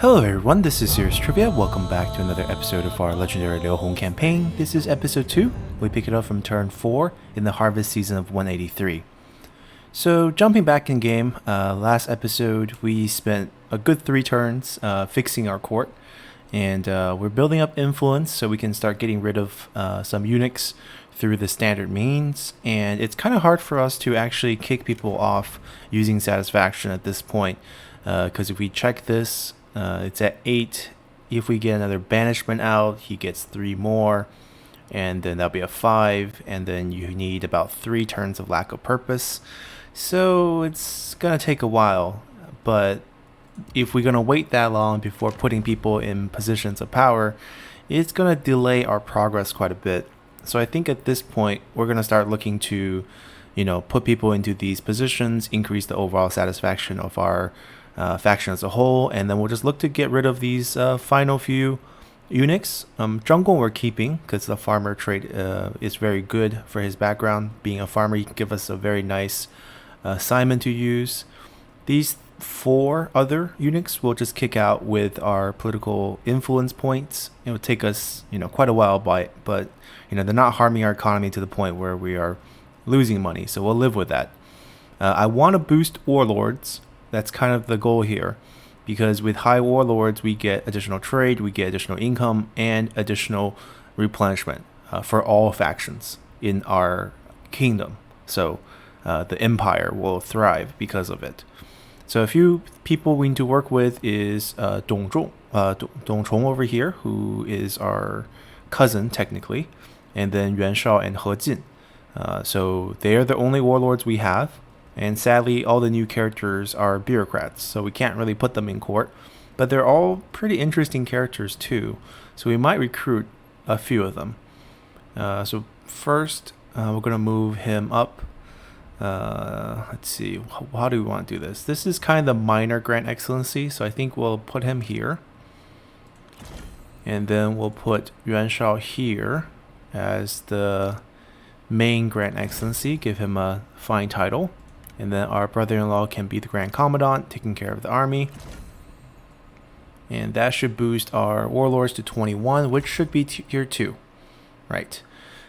Hello everyone, this is Serious Trivia. Welcome back to another episode of our legendary Liu Hong campaign. This is episode 2. We pick it up from turn 4 in the harvest season of 183. So jumping back in game, last episode we spent a good 3 turns fixing our court. And we're building up influence so we can start getting rid of some eunuchs through the standard means. And it's kind of hard for us to actually kick people off using satisfaction at this point. Because if we check this, it's at 8. If we get another banishment out, he gets 3 more. And then that'll be a 5. And then you need about 3 turns of lack of purpose. So it's going to take a while. But if we're going to wait that long before putting people in positions of power, it's going to delay our progress quite a bit. So I think at this point, we're going to start looking to, put people into these positions, increase the overall satisfaction of our faction as a whole, and then we'll just look to get rid of these final few eunuchs. Jungle we're keeping because the farmer trait is very good for his background. Being a farmer, he can give us a very nice assignment to use. These 4 other eunuchs we'll just kick out with our political influence points. It would take us, quite a while, but they're not harming our economy to the point where we are losing money, so we'll live with that. I want to boost warlords. That's kind of the goal here, because with high warlords we get additional trade, we get additional income, and additional replenishment for all factions in our kingdom. So the empire will thrive because of it. So a few people we need to work with is Dong Chong over here, who is our cousin technically, and then Yuan Shao and He Jin. So they are the only warlords we have. And sadly, all the new characters are bureaucrats, so we can't really put them in court. But they're all pretty interesting characters too, so we might recruit a few of them. So first, we're going to move him up. Let's see, how do we want to do this? This is kind of the minor Grand Excellency, so I think we'll put him here. And then we'll put Yuan Shao here as the main Grand Excellency, give him a fine title. And then our brother-in-law can be the Grand Commandant, taking care of the army. And that should boost our warlords to 21, which should be tier 2. Right.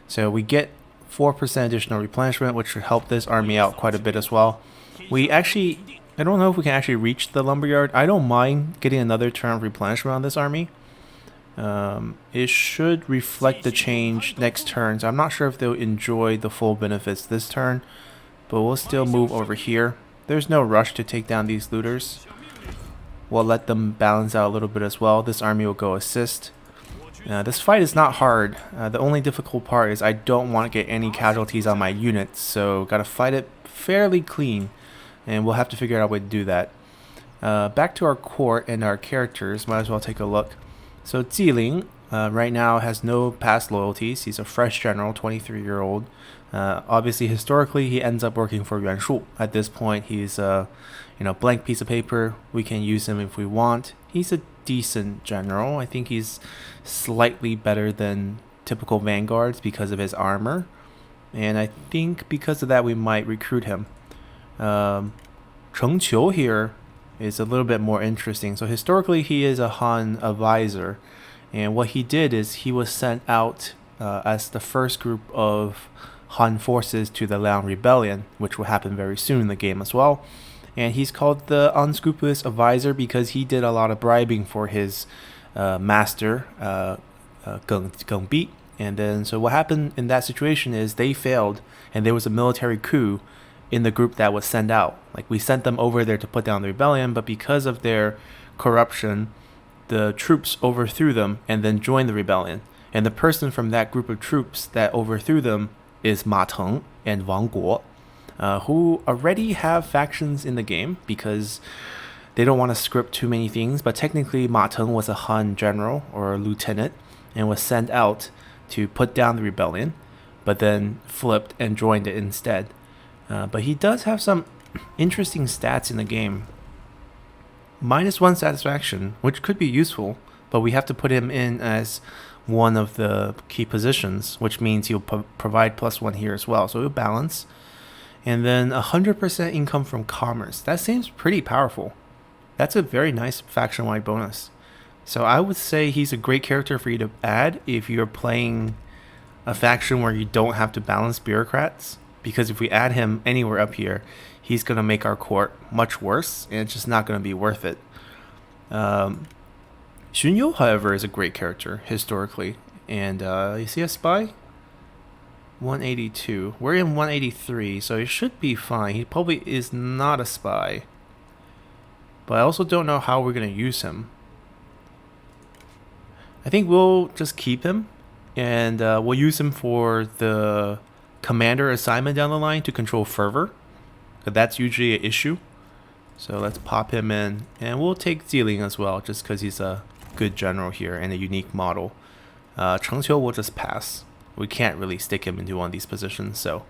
So we get 4% additional replenishment, which should help this army out quite a bit as well. I don't know if we can actually reach the lumberyard. I don't mind getting another turn of replenishment on this army. It should reflect the change next turn. So I'm not sure if they'll enjoy the full benefits this turn. But we'll still move over here. There's no rush to take down these looters. We'll let them balance out a little bit as well. This army will go assist. This fight is not hard. The only difficult part is I don't want to get any casualties on my units. So gotta fight it fairly clean. And we'll have to figure out a way to do that. Back to our court and our characters. Might as well take a look. So Jiling right now has no past loyalties. He's a fresh general, 23-year-old. Obviously, historically, he ends up working for Yuan Shu. At this point, he's a blank piece of paper. We can use him if we want. He's a decent general. I think he's slightly better than typical vanguards because of his armor. And I think because of that, we might recruit him. Cheng Qiu here is a little bit more interesting. So historically, he is a Han advisor. And what he did is he was sent out as the first group of Han forces to the Liang Rebellion, which will happen very soon in the game as well. And he's called the unscrupulous advisor because he did a lot of bribing for his master, Geng Bi. And then, so what happened in that situation is they failed, and there was a military coup in the group that was sent out. Like, we sent them over there to put down the rebellion, but because of their corruption, the troops overthrew them and then joined the rebellion. And the person from that group of troops that overthrew them is Ma Teng and Wang Guo, who already have factions in the game because they don't want to script too many things. But technically, Ma Teng was a Han general or a lieutenant and was sent out to put down the rebellion, but then flipped and joined it instead. But he does have some interesting stats in the game. -1 satisfaction, which could be useful, but we have to put him in as one of the key positions, which means he'll provide +1 here as well, so it'll balance. And then 100% income from commerce. That seems pretty powerful. That's a very nice faction-wide bonus. So I would say he's a great character for you to add if you're playing a faction where you don't have to balance bureaucrats. Because if we add him anywhere up here, he's going to make our court much worse, and it's just not going to be worth it. Xunyo, however, is a great character historically. And is he a spy? 182. We're in 183, so he should be fine. He probably is not a spy. But I also don't know how we're going to use him. I think we'll just keep him. And we'll use him for the commander assignment down the line to control fervor. That's usually an issue. So let's pop him in. And we'll take Ziling as well, just because he's a good general here and a unique model. Chengqiu will just pass. We can't really stick him into one of these positions, so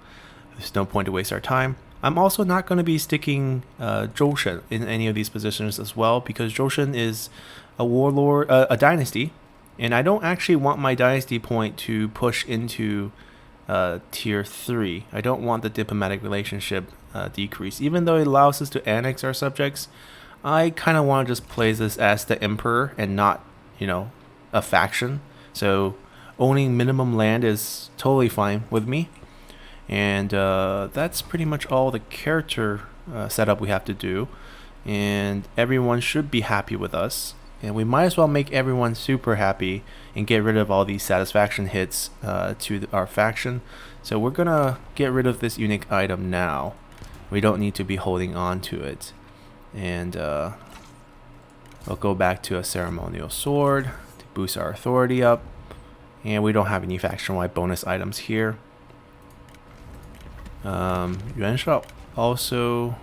there's no point to waste our time. I'm also not going to be sticking Zhou Shen in any of these positions as well, because Zhou Shen is a warlord, a dynasty, and I don't actually want my dynasty point to push into tier 3. I don't want the diplomatic relationship decrease. Even though it allows us to annex our subjects, I kind of want to just play this as the emperor and not, a faction. So owning minimum land is totally fine with me. And that's pretty much all the character setup we have to do. And everyone should be happy with us. And we might as well make everyone super happy and get rid of all these satisfaction hits to our faction. So we're going to get rid of this unique item now. We don't need to be holding on to it. And we'll go back to a ceremonial sword to boost our authority up. And we don't have any faction-wide bonus items here. Yuan Shao also...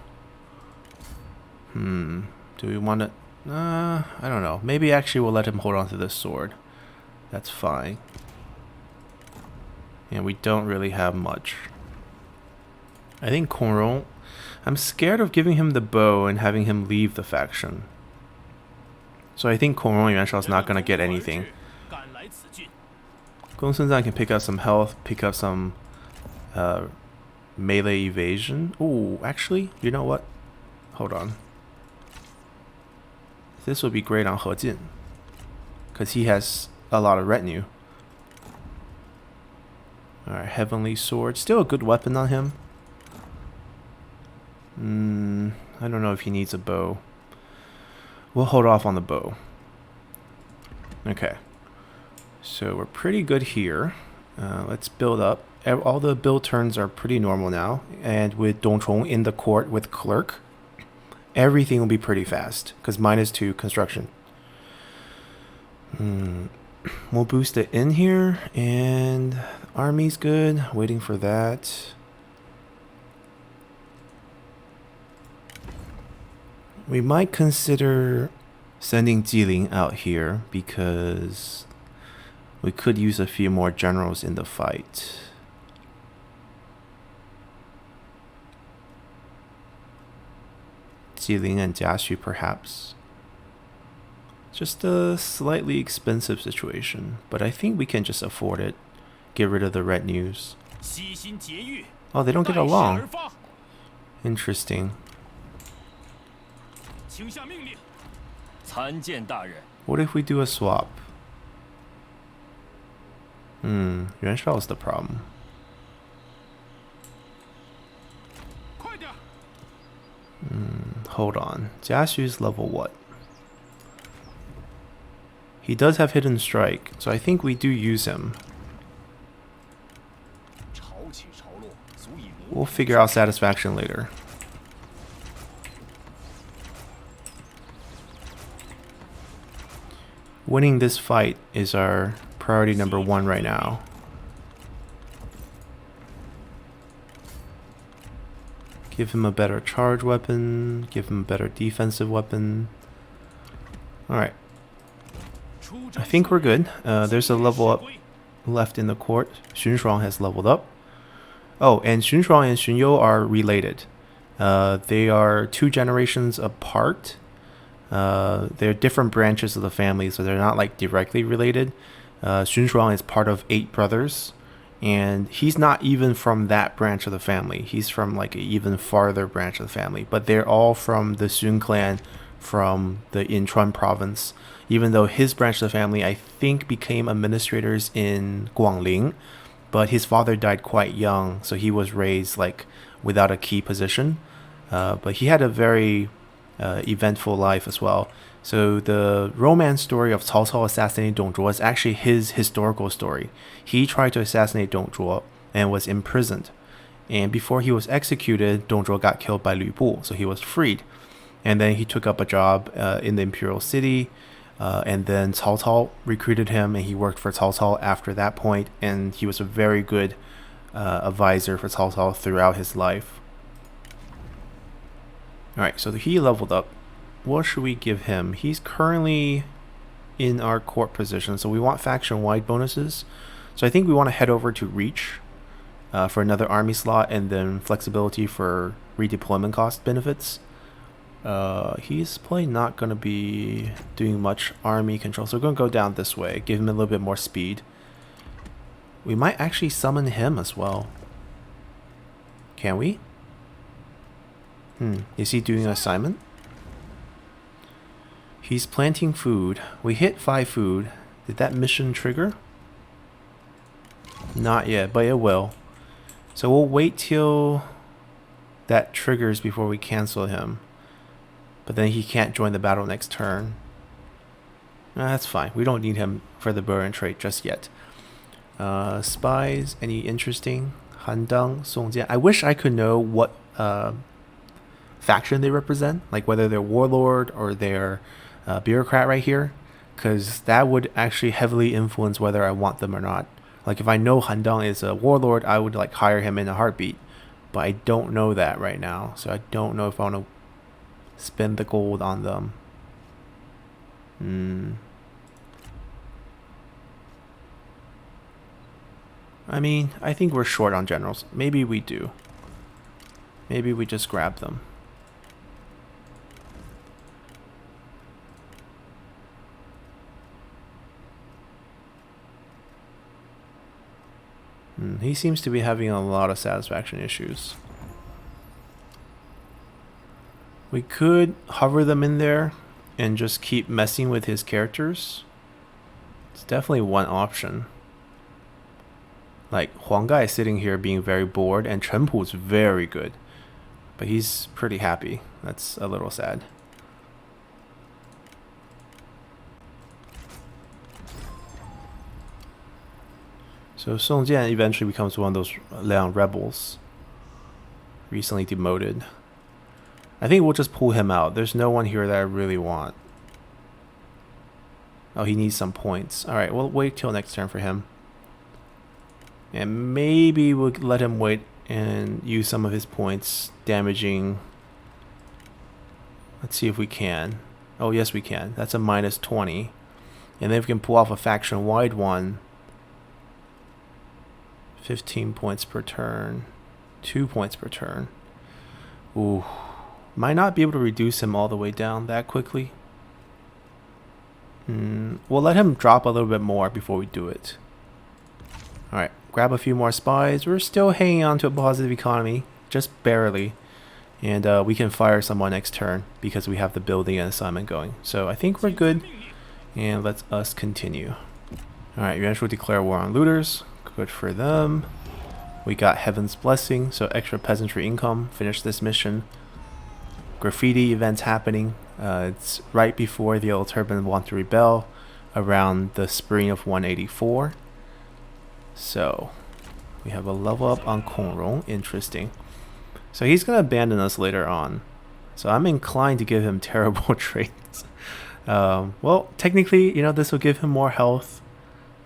do we want to... I don't know. Maybe actually we'll let him hold on to this sword. That's fine. And we don't really have much. I think Kongrong... I'm scared of giving him the bow and having him leave the faction. So I think Kongrong Yuan Shao is not going to get anything. Gong Sun Zan can pick up some health, pick up some melee evasion. Ooh, actually, you know what? Hold on. This would be great on He Jin, because he has a lot of retinue. Alright, Heavenly Sword. Still a good weapon on him. I don't know if he needs a bow. We'll hold off on the bow. Okay. So we're pretty good here. Let's build up. All the build turns are pretty normal now. And with Dongchong in the court with Clerk, everything will be pretty fast. Because -2 construction. We'll boost it in here. And army's good. Waiting for that. We might consider sending Ziling out here because we could use a few more generals in the fight. Ziling and Jiaxu perhaps. Just a slightly expensive situation, but I think we can just afford it. Get rid of the retinues. Oh, they don't get along. Interesting. What if we do a swap? Yuan Shao is the problem. Hold on. Jiaxu's level what? He does have Hidden Strike, so I think we do use him. We'll figure out satisfaction later. Winning this fight is our priority number 1 right now. Give him a better charge weapon. Give him a better defensive weapon. Alright. I think we're good. There's a level up left in the court. Xun Shuang has leveled up. Oh, and Xun Shuang and Xun You are related. They are 2 generations apart. They're different branches of the family, so they're not like directly related. Xun Shuang is part of 8 brothers, and he's not even from that branch of the family. He's from like an even farther branch of the family, but they're all from the Sun clan from the Incheon province, even though his branch of the family, I think, became administrators in Guangling, but his father died quite young, so he was raised like without a key position. But he had a very eventful life as well. So the romance story of Cao Cao assassinating Dong Zhuo is actually his historical story. He tried to assassinate Dong Zhuo and was imprisoned. And before he was executed, Dong Zhuo got killed by Lü Bu, so he was freed. And then he took up a job in the Imperial city, and then Cao Cao recruited him, and he worked for Cao Cao after that point, and he was a very good advisor for Cao Cao throughout his life. Alright, so he leveled up. What should we give him? He's currently in our court position, so we want faction-wide bonuses. So I think we want to head over to Reach for another army slot, and then flexibility for redeployment cost benefits. He's probably not going to be doing much army control, so we're going to go down this way, give him a little bit more speed. We might actually summon him as well. Can we? Is he doing an assignment? He's planting food. We hit 5 food. Did that mission trigger? Not yet, but it will. So we'll wait till that triggers before we cancel him. But then he can't join the battle next turn. That's fine. We don't need him for the burn trait just yet. Spies, any interesting? Handang, Songjian. I wish I could know what faction they represent, like whether they're warlord or they're bureaucrat right here, because that would actually heavily influence whether I want them or not. Like if I know Handang is a warlord, I would like hire him in a heartbeat, but I don't know that right now, so I don't know if I want to spend the gold on them. I mean, I think we're short on generals. Maybe we do. Maybe we just grab them. He seems to be having a lot of satisfaction issues. We could hover them in there and just keep messing with his characters. It's definitely one option. Like Huang Gai is sitting here being very bored, and Chen Pu is very good, but he's pretty happy. That's a little sad. So Song Jian eventually becomes one of those Liang rebels, recently demoted. I think we'll just pull him out. There's no one here that I really want. Oh, he needs some points. Alright, we'll wait till next turn for him. And maybe we'll let him wait and use some of his points damaging. Let's see if we can. Oh, yes we can. That's a minus 20. And then if we can pull off a faction-wide one. 15 points per turn. 2 points per turn. Ooh. Might not be able to reduce him all the way down that quickly. We'll let him drop a little bit more before we do it. Alright, grab a few more spies. We're still hanging on to a positive economy, just barely. And we can fire someone next turn because we have the building and assignment going. So I think we're good. And let us continue. Alright, eventually declare war on looters. Good for them. We got Heaven's Blessing, so extra peasantry income. Finish this mission. Graffiti events happening. It's right before the old Turban want to rebel, around the spring of 184. So we have a level up on Kongrong. Interesting. So he's gonna abandon us later on. So I'm inclined to give him terrible traits. Well, technically, you know, this will give him more health.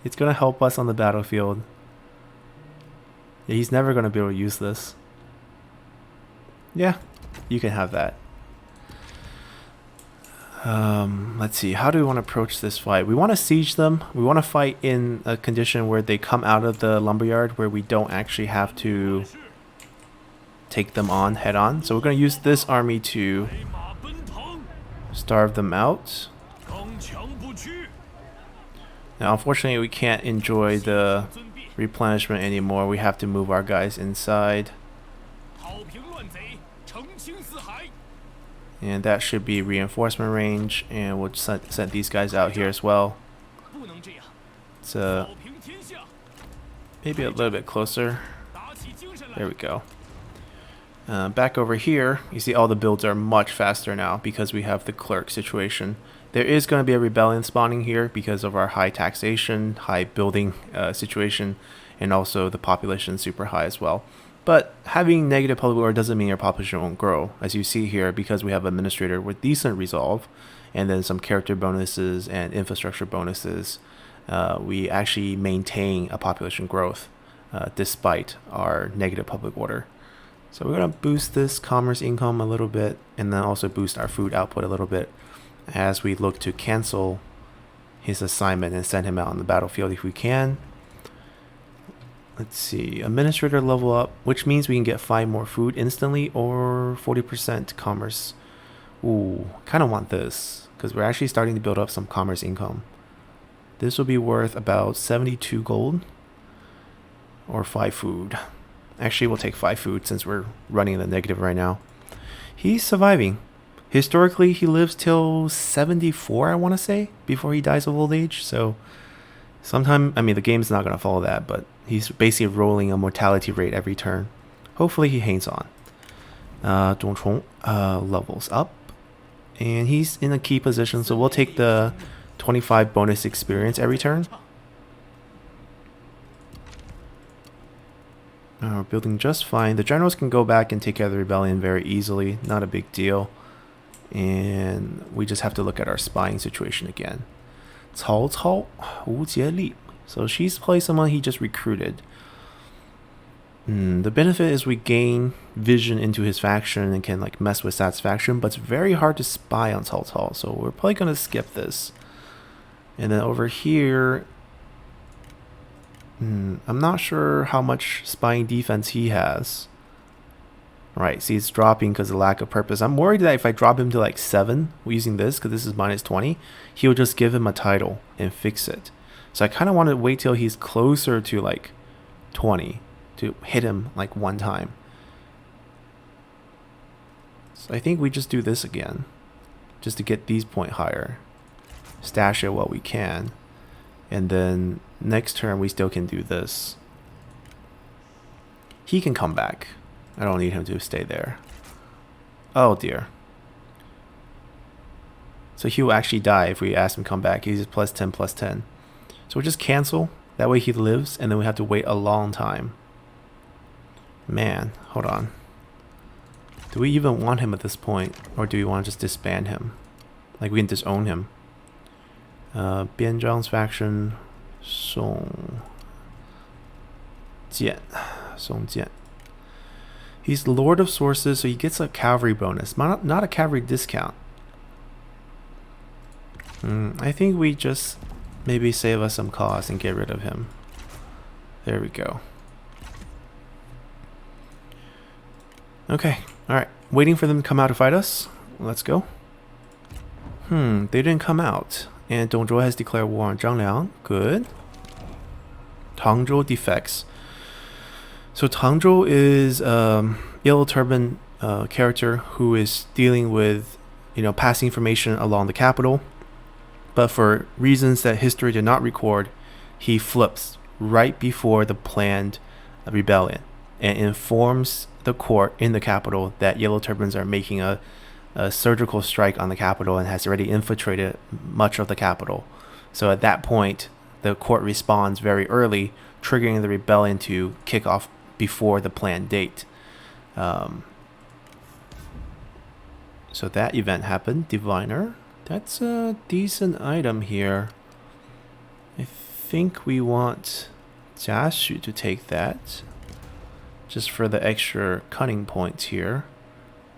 It's gonna help us on the battlefield. Yeah, he's never gonna be able to use this. Yeah, you can have that. Let's see, how do we want to approach this fight? We want to siege them. We want to fight in a condition where they come out of the lumberyard, where we don't actually have to take them on head on. So we're going to use this army to starve them out. Now unfortunately we can't enjoy the replenishment anymore. We have to move our guys inside. And that should be reinforcement range, and we'll send these guys out here as well. It's maybe a little bit closer. There we go. Back over here, you see all the builds are much faster now because we have the clerk situation. There is going to be a rebellion spawning here because of our high taxation, high building situation, and also the population is super high as well. But having negative public order doesn't mean your population won't grow. As you see here, because we have administrator with decent resolve, and then some character bonuses and infrastructure bonuses, we actually maintain a population growth despite our negative public order. So we're going to boost this commerce income a little bit, and then also boost our food output a little bit as we look to cancel his assignment and send him out on the battlefield if we can. Let's see, administrator level up, which means we can get 5 more food instantly or 40% commerce. Ooh, kind of want this because we're actually starting to build up some commerce income. This will be worth about 72 gold or 5 food. Actually, we'll take 5 food since we're running in the negative right now. He's surviving. Historically, he lives till 74, I want to say, before he dies of old age. So sometime, I mean, the game's not going to follow that, but he's basically rolling a mortality rate every turn. Hopefully he hangs on. Dongchong levels up. And he's in a key position, so we'll take the 25 bonus experience every turn. We're building just fine. The generals can go back and take care of the rebellion very easily. Not a big deal. And we just have to look at our spying situation again. Cao Cao, Wu Jie. So she's probably someone he just recruited. The benefit is we gain vision into his faction and can like mess with that faction, but it's very hard to spy on Cao Cao, so we're probably going to skip this. And then over here, I'm not sure how much spying defense he has. Right, see it's dropping because of lack of purpose. I'm worried that if I drop him to like 7 using this, because this is minus 20, he'll just give him a title and fix it. So I kind of want to wait till he's closer to like 20 to hit him like one time. So I think we just do this again, just to get these point higher. Stash it while we can. And then next turn we still can do this. He can come back. I don't need him to stay there. Oh dear. So he will actually die if we ask him to come back. He's plus 10 plus 10. So we'll just cancel. That way he lives, and then we have to wait a long time. Man, hold on. Do we even want him at this point? Or do we want to just disband him? Like we can disown him. Bian Zhang's faction. Song Jian. Song Jian. He's Lord of Sources, so he gets a cavalry bonus. Not a cavalry discount. I think we just maybe save us some cost and get rid of him. There we go. Okay, alright. Waiting for them to come out to fight us. Let's go. They didn't come out. And Dongzhou has declared war on Zhangliang. Good. Tangzhou defects. So Tangzhou is Yellow Turban character who is dealing with, passing information along the capital. But for reasons that history did not record, he flips right before the planned rebellion and informs the court in the capital that Yellow Turbans are making a surgical strike on the capital and has already infiltrated much of the capital. So at that point, the court responds very early, triggering the rebellion to kick off before the planned date. So that event happened. Diviner. That's a decent item here. I think we want Jia Xu to take that, just for the extra cunning points here.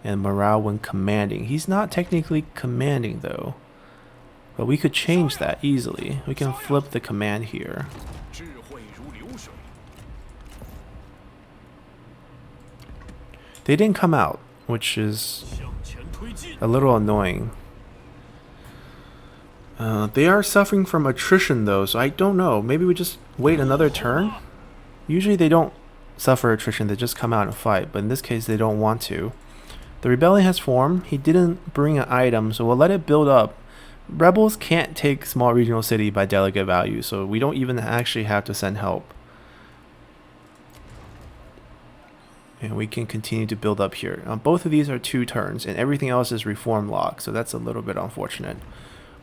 And morale when commanding. He's not technically commanding though, but we could change that easily. We can flip the command here. They didn't come out, which is a little annoying. They are suffering from attrition though, so I don't know. Maybe we just wait another turn? Usually they don't suffer attrition, they just come out and fight, but in this case they don't want to. The rebellion has formed. He didn't bring an item, so we'll let it build up. Rebels can't take small regional city by delegate value, so we don't even actually have to send help. And we can continue to build up here. Both of these are 2 turns, and everything else is reform lock, so that's a little bit unfortunate.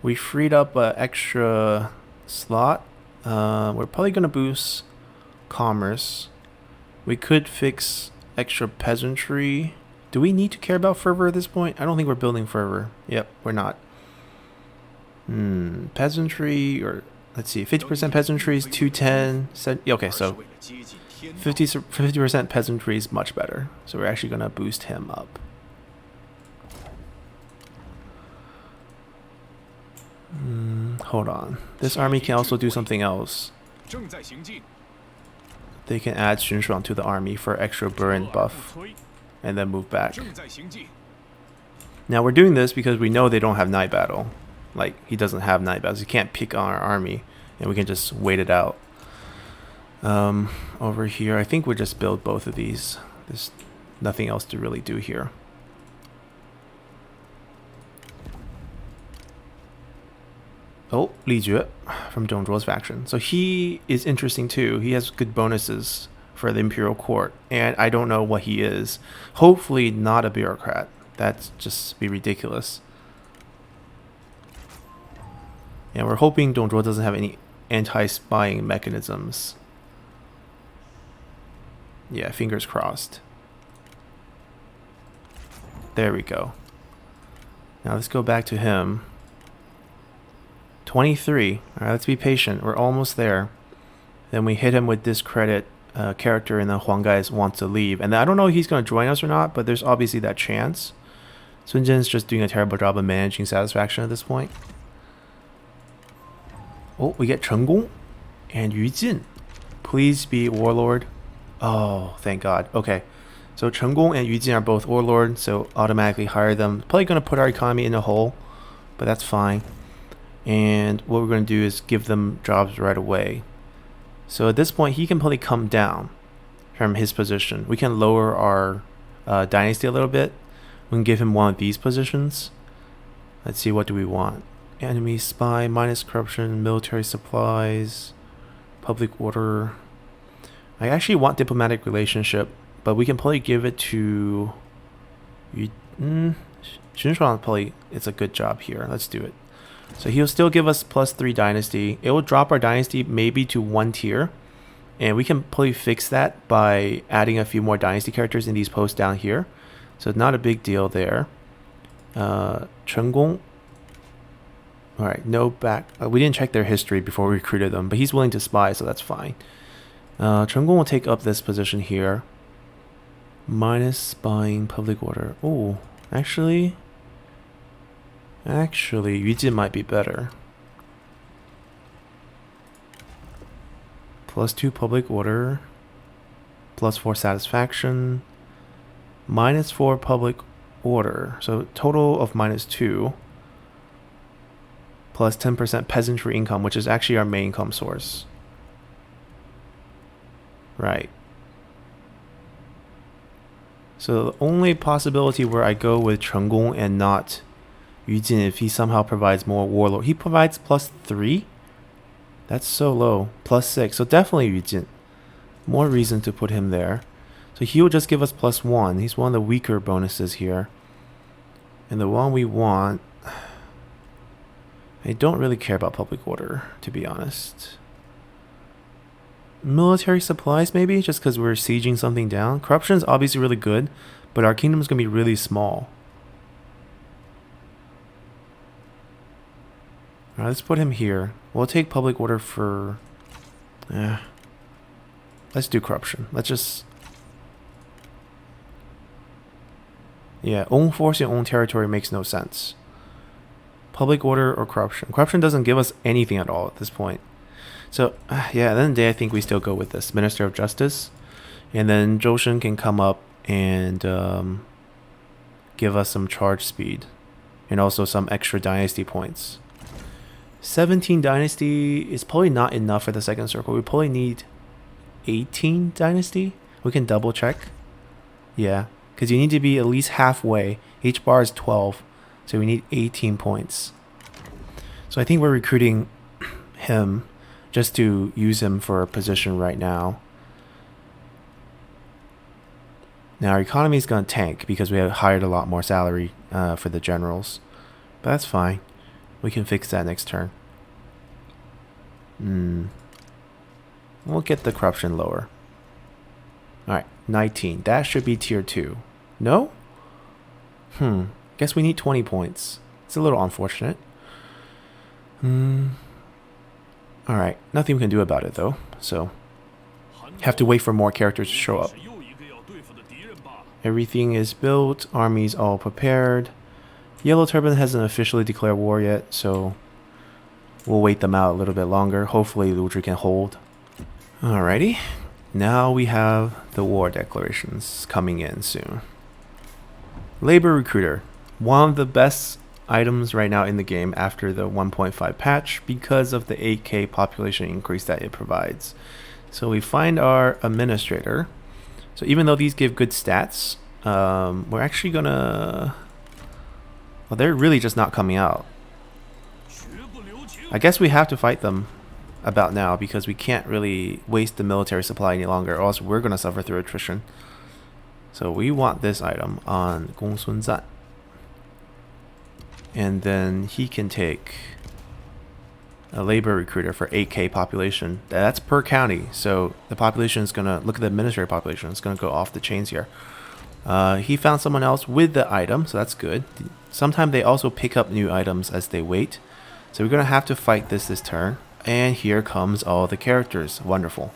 We freed up an extra slot. We're probably going to boost commerce. We could fix extra peasantry. Do we need to care about fervor at this point? I don't think we're building fervor. Yep, we're not. Peasantry, or let's see, 50% peasantry is 210. Okay, so 50% peasantry is much better. So we're actually going to boost him up. Hold on. This army can also do something else. They can add Xun Shuang to the army for extra burn buff and then move back. Now we're doing this because we know they don't have night battle. Like, he doesn't have night battles. He can't pick on our army, and we can just wait it out. Over here, I think we'll just build both of these. There's nothing else to really do here. Oh, Li Jue from Zhong Zhuo's faction. So he is interesting too. He has good bonuses for the Imperial Court, and I don't know what he is. Hopefully not a bureaucrat. That's just be ridiculous. And we're hoping Zhong Zhuo doesn't have any anti-spying mechanisms. Yeah, fingers crossed. There we go. Now let's go back to him. 23. Alright, let's be patient. We're almost there. Then we hit him with discredit character, and then Huang Gai wants to leave. And I don't know if he's going to join us or not, but there's obviously that chance. Sun Jin's just doing a terrible job of managing satisfaction at this point. Oh, we get Chen Gong and Yu Jin. Please be warlord. Oh, thank God. Okay. So Chen Gong and Yu Jin are both warlord, so automatically hire them. Probably going to put our economy in a hole, but that's fine. And what we're going to do is give them jobs right away. So at this point, he can probably come down from his position. We can lower our dynasty a little bit. We can give him one of these positions. Let's see, what do we want? Enemy spy, minus corruption, military supplies, public order. I actually want diplomatic relationship, but we can probably give it to Xun Shuang. Probably it's a good job here. Let's do it. So he'll still give us +3 dynasty. It will drop our dynasty maybe to 1 tier, and we can probably fix that by adding a few more dynasty characters in these posts down here. So not a big deal there. Chen Gong. Alright, no back. We didn't check their history before we recruited them, but he's willing to spy, so that's fine. Chen Gong will take up this position here. Minus spying, public order. Oh, actually, Yu Jin might be better. +2 public order. +4 satisfaction. -4 public order. So total of -2. Plus 10% peasantry income, which is actually our main income source. Right. So the only possibility where I go with Chen Gong and not Yu Jin, if he somehow provides more warlord. He provides +3? That's so low. +6. So definitely Yu Jin. More reason to put him there. So he will just give us +1. He's one of the weaker bonuses here. And the one we want... I don't really care about public order, to be honest. Military supplies, maybe, just because we're sieging something down. Corruption is obviously really good, but our kingdom is going to be really small. Alright, let's put him here. We'll take public order for... let's do corruption. Let's just... Yeah, own force and own territory makes no sense. Public order or corruption. Corruption doesn't give us anything at all at this point. So, yeah, at the end of the day, I think we still go with this. Minister of Justice. And then Zhou Shen can come up and give us some charge speed. And also some extra dynasty points. 17 dynasty is probably not enough for the second circle. We probably need 18 dynasty. We can double check. Yeah. because you need to be at least halfway. Each bar is 12, so we need 18 points. So I think we're recruiting him just to use him for a position right now. Now our economy is going to tank because we have hired a lot more salary for the generals. But that's fine. We can fix that next turn. We'll get the corruption lower. Alright, 19. That should be tier 2. No? Guess we need 20 points. It's a little unfortunate. Alright, nothing we can do about it though. So, have to wait for more characters to show up. Everything is built. Army's all prepared. Yellow Turban hasn't officially declared war yet, so we'll wait them out a little bit longer. Hopefully Ludra can hold. Alrighty. Now we have the war declarations coming in soon. Labor Recruiter. One of the best items right now in the game after the 1.5 patch because of the 8k population increase that it provides. So we find our administrator. So even though these give good stats, we're actually gonna... Well, they're really just not coming out. I guess we have to fight them about now because we can't really waste the military supply any longer, or else we're gonna suffer through attrition. So we want this item on Gong Sun Zan. And then he can take a labor recruiter for 8k population. That's per county, so the population is gonna look at the administrative population. It's gonna go off the chains here. He found someone else with the item, so that's good. Sometimes they also pick up new items as they wait. So we're gonna have to fight this turn. And here comes all the characters. Wonderful.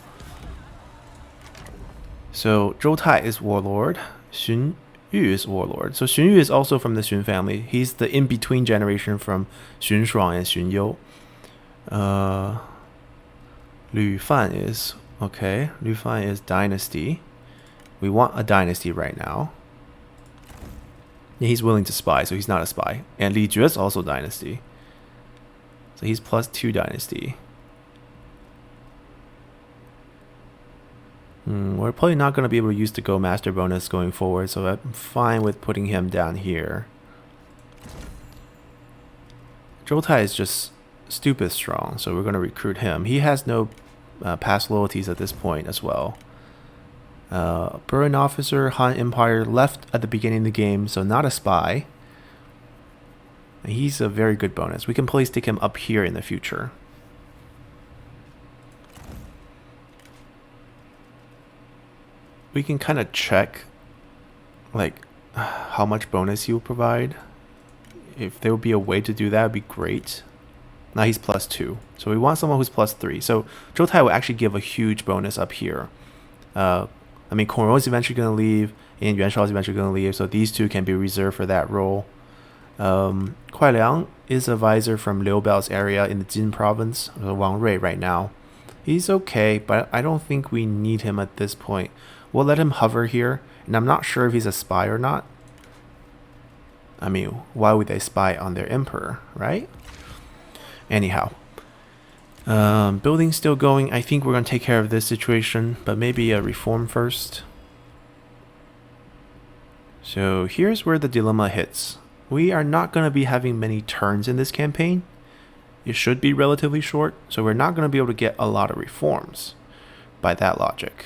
So Zhou Tai is warlord. Xun Yu is warlord. So Xun Yu is also from the Xun family. He's the in-between generation from Xun Shuang and Xun You. Lu Fan is okay. Lu Fan is dynasty. We want a dynasty right now. Yeah, he's willing to spy, so he's not a spy. And Li Jue is also dynasty. So he's +2 dynasty. We're probably not going to be able to use the Go Master bonus going forward, so I'm fine with putting him down here. Zhou Tai is just stupid strong, so we're going to recruit him. He has no past loyalties at this point as well. Burren officer, Han Empire, left at the beginning of the game, so not a spy. And he's a very good bonus. We can probably stick him up here in the future. We can kind of check like how much bonus he will provide. If there would be a way to do that, would be great. Now he's +2, so we want someone who's +3. So Zhou Tai will actually give a huge bonus up here. I mean, Kong is eventually going to leave, and Yuan Shao is eventually going to leave, so these two can be reserved for that role. Kuai Liang is a visor from Liu Bao's area in the Jin province, or Wang Rui right now. He's okay, but I don't think we need him at this point. We'll let him hover here, and I'm not sure if he's a spy or not. I mean, why would they spy on their emperor, right? Anyhow. Building's still going. I think we're going to take care of this situation, but maybe a reform first. So here's where the dilemma hits. We are not going to be having many turns in this campaign. It should be relatively short, so we're not going to be able to get a lot of reforms by that logic.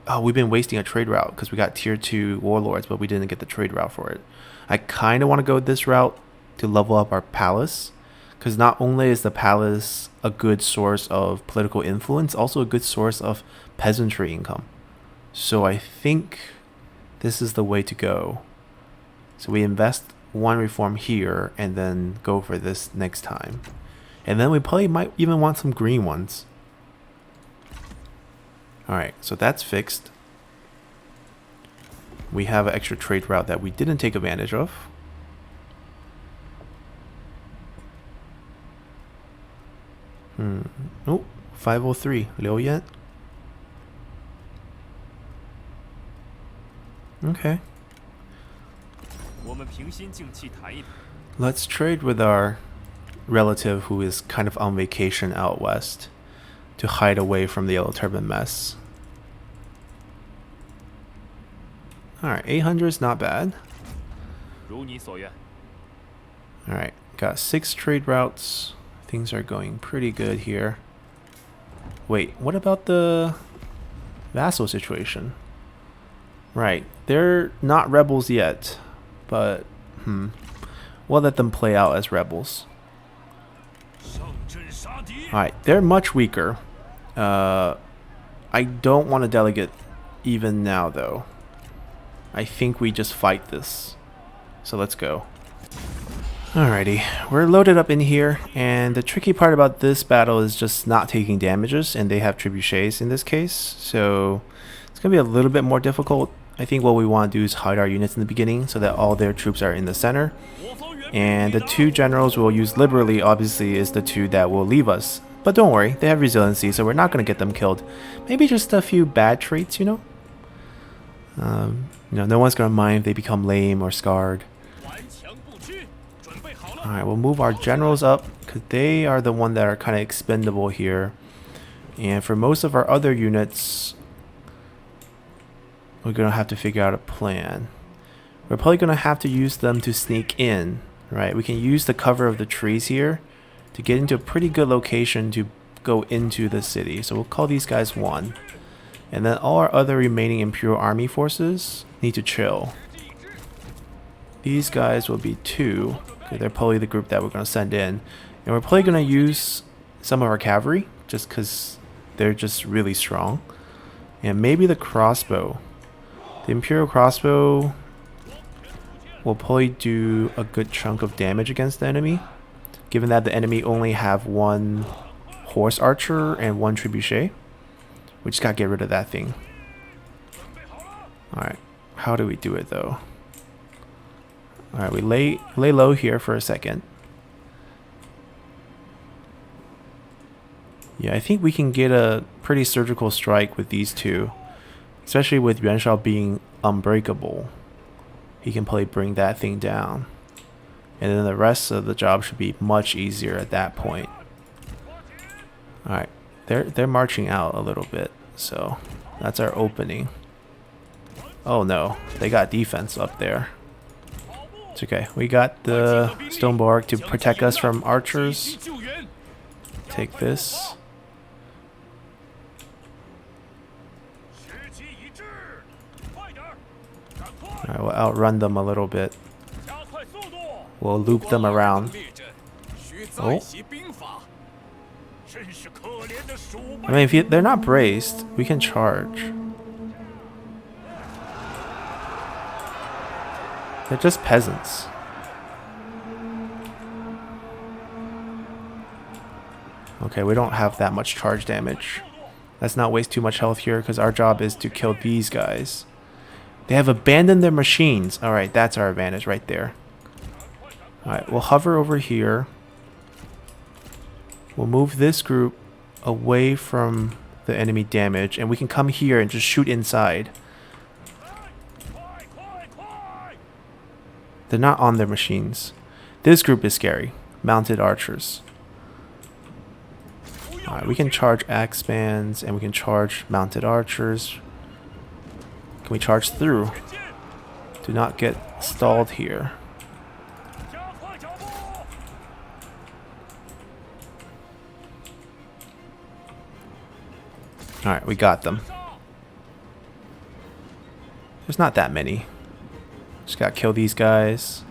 Oh, we've been wasting a trade route because we got tier 2 warlords, but we didn't get the trade route for it. I kind of want to go this route to level up our palace, because not only is the palace a good source of political influence, also a good source of peasantry income. So I think this is the way to go. So we invest one reform here and then go for this next time. And then we probably might even want some green ones. Alright, so that's fixed. We have an extra trade route that we didn't take advantage of. Oh, 503, Liu Yan. Okay. Let's trade with our relative who is kind of on vacation out west to hide away from the Yellow Turban mess. Alright, 800 is not bad. 如你所愿。 Alright, got 6 trade routes. Things are going pretty good here. Wait, what about the vassal situation? Right, they're not rebels yet, but we'll let them play out as rebels. Alright, they're much weaker. I don't want to delegate even now though. I think we just fight this. So let's go. Alrighty, we're loaded up in here, and the tricky part about this battle is just not taking damages, and they have trebuchets in this case, so it's going to be a little bit more difficult. I think what we want to do is hide our units in the beginning so that all their troops are in the center, and the 2 generals we'll use liberally obviously is the 2 that will leave us. But don't worry, they have resiliency, so we're not going to get them killed. Maybe just a few bad traits, you know? No one's going to mind if they become lame or scarred. Alright, we'll move our generals up because they are the one that are kind of expendable here. And for most of our other units, we're going to have to figure out a plan. We're probably going to have to use them to sneak in, right? We can use the cover of the trees here to get into a pretty good location to go into the city. So we'll call these guys 1. And then all our other remaining Imperial Army forces need to chill. These guys will be 2. They're probably the group that we're going to send in. And we're probably going to use some of our cavalry just because they're just really strong. And maybe the crossbow. The Imperial crossbow will probably do a good chunk of damage against the enemy, given that the enemy only have 1 horse archer and 1 trebuchet. We just got to get rid of that thing. Alright, how do we do it though? Alright, we lay low here for a second. Yeah, I think we can get a pretty surgical strike with these 2. Especially with Yuan Shao being unbreakable. He can probably bring that thing down. And then the rest of the job should be much easier at that point. Alright, they're marching out a little bit. So, that's our opening. Oh no, they got defense up there. It's okay. We got the stone bulwark to protect us from archers. Take this. Alright, we'll outrun them a little bit. We'll loop them around. Oh. I mean, if they're not braced, we can charge. They're just peasants. Okay, we don't have that much charge damage. Let's not waste too much health here because our job is to kill these guys. They have abandoned their machines. Alright, that's our advantage right there. Alright, we'll hover over here. We'll move this group away from the enemy damage, and we can come here and just shoot inside. They're not on their machines. This group is scary. Mounted archers. Alright, we can charge axe bands and we can charge mounted archers. Can we charge through? Do not get stalled here. Alright, we got them. There's not that many. Just gotta kill these guys.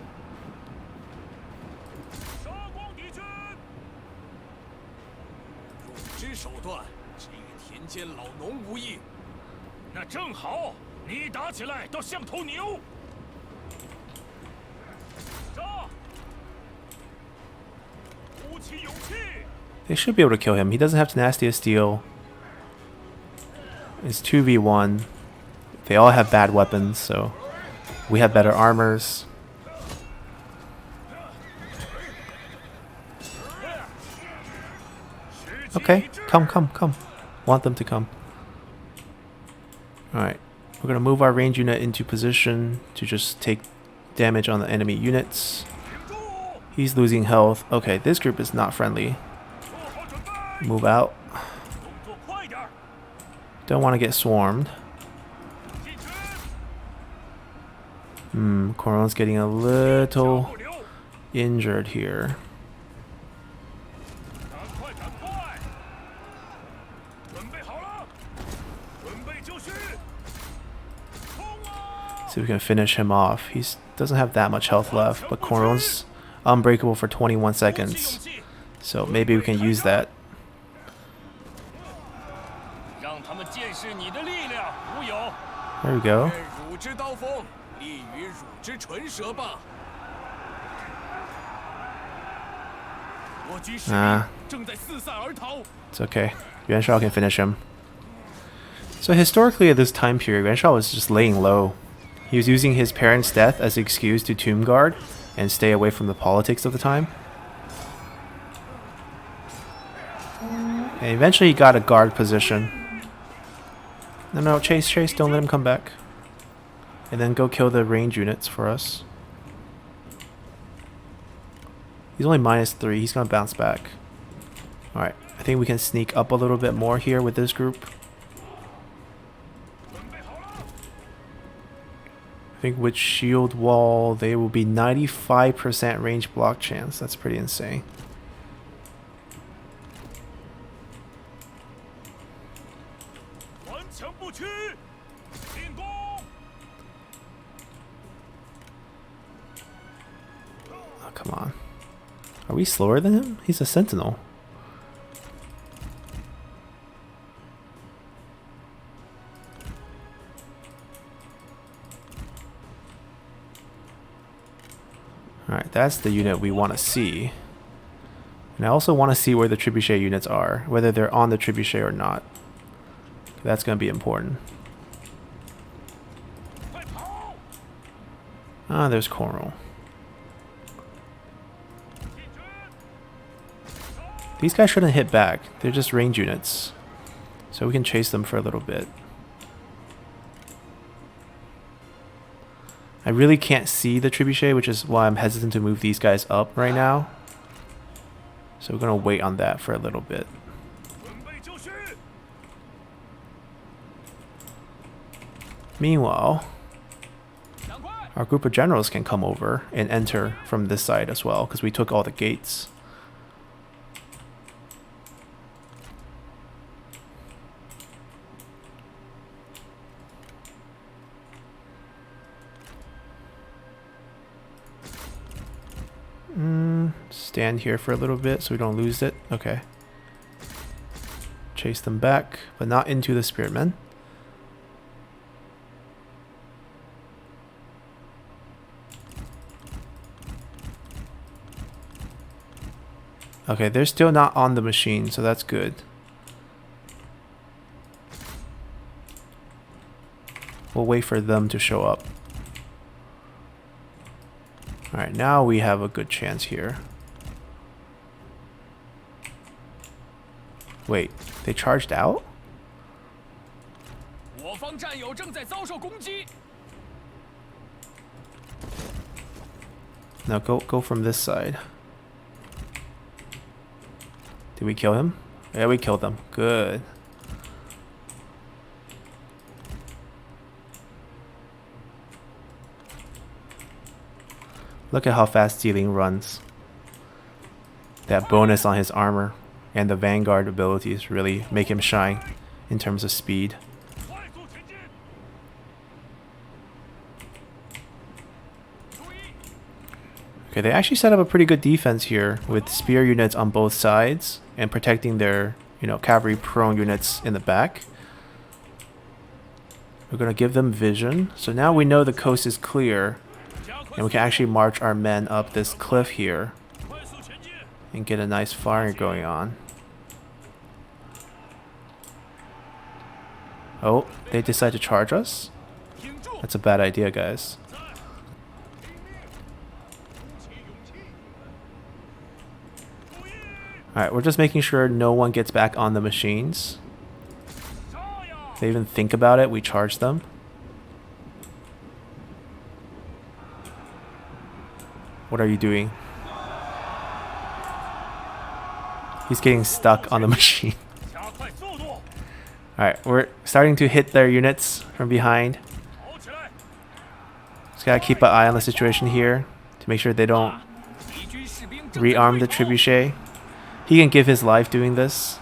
They should be able to kill him. He doesn't have tenacity of steel. It's 2v1. They all have bad weapons, so we have better armors. Okay, come. Want them to come. Alright, we're gonna move our range unit into position to just take damage on the enemy units. He's losing health. Okay, this group is not friendly. Move out. Don't want to get swarmed. Coron's getting a little injured here. See if we can finish him off. He doesn't have that much health left, but Coron's unbreakable for 21 seconds. So maybe we can use that. There we go. It's okay. Yuan Shao can finish him. So historically at this time period, Yuan Shao was just laying low. He was using his parents' death as an excuse to tomb guard and stay away from the politics of the time. And eventually he got a guard position. No, chase, don't let him come back. And then go kill the range units for us. He's only -3, he's gonna bounce back. Alright, I think we can sneak up a little bit more here with this group. I think with shield wall, they will be 95% range block chance. That's pretty insane. Oh, come on. Are we slower than him? He's a sentinel. Alright, that's the unit we want to see. And I also want to see where the trebuchet units are, whether they're on the trebuchet or not. That's going to be important. Ah, there's Coral. These guys shouldn't hit back. They're just range units. So we can chase them for a little bit. I really can't see the trebuchet, which is why I'm hesitant to move these guys up right now. So we're going to wait on that for a little bit. Meanwhile, our group of generals can come over and enter from this side as well, because we took all the gates. Stand here for a little bit so we don't lose it. Okay. Chase them back, but not into the spearmen. Okay, they're still not on the machine, so that's good. We'll wait for them to show up. Alright, now we have a good chance here. Wait, they charged out? No, go from this side. Did we kill him? Yeah, we killed them. Good. Look at how fast Ziling runs. That bonus on his armor and the Vanguard abilities really make him shine in terms of speed. Okay, they actually set up a pretty good defense here with spear units on both sides and protecting their, cavalry prone units in the back. We're going to give them vision. So now we know the coast is clear and we can actually march our men up this cliff here and get a nice fire going on. Oh, they decide to charge us? That's a bad idea, guys. Alright, we're just making sure no one gets back on the machines. If they even think about it, we charge them. What are you doing? He's getting stuck on the machine. Alright, we're starting to hit their units from behind. Just gotta keep an eye on the situation here to make sure they don't rearm the trebuchet. He can give his life doing this.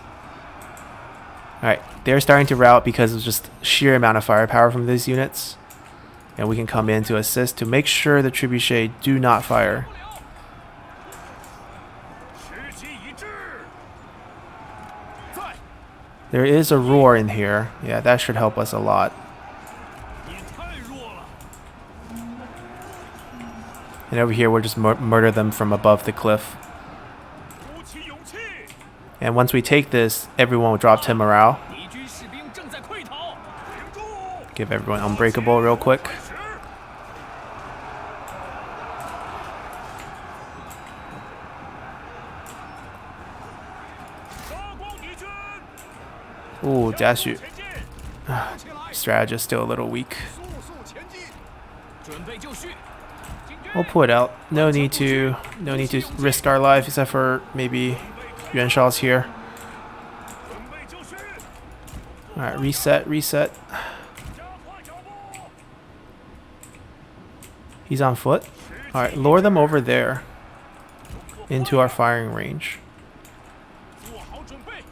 Alright, they're starting to rout because of just sheer amount of firepower from these units. And we can come in to assist to make sure the trebuchet do not fire. There is a roar in here. Yeah, that should help us a lot. And over here, we'll just murder them from above the cliff. And once we take this, everyone will drop 10 morale. Give everyone unbreakable real quick. Ooh, Dashu. Strategist still a little weak. We'll pull it out. No need to risk our life except for maybe Yuan Shao's here. Alright, reset. He's on foot. Alright, lure them over there into our firing range.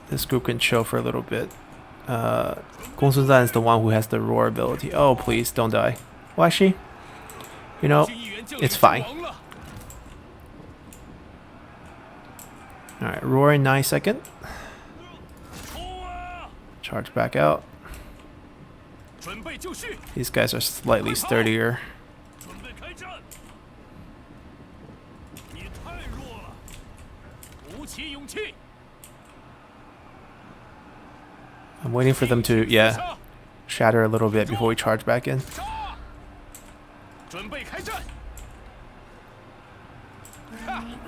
This group can chill for a little bit. Gong Sun Zan is the one who has the roar ability. Oh, please, don't die. Well, actually, you know, it's fine. Alright, roar in 9 seconds. Charge back out. These guys are slightly sturdier. I'm waiting for them to, yeah, shatter a little bit before we charge back in.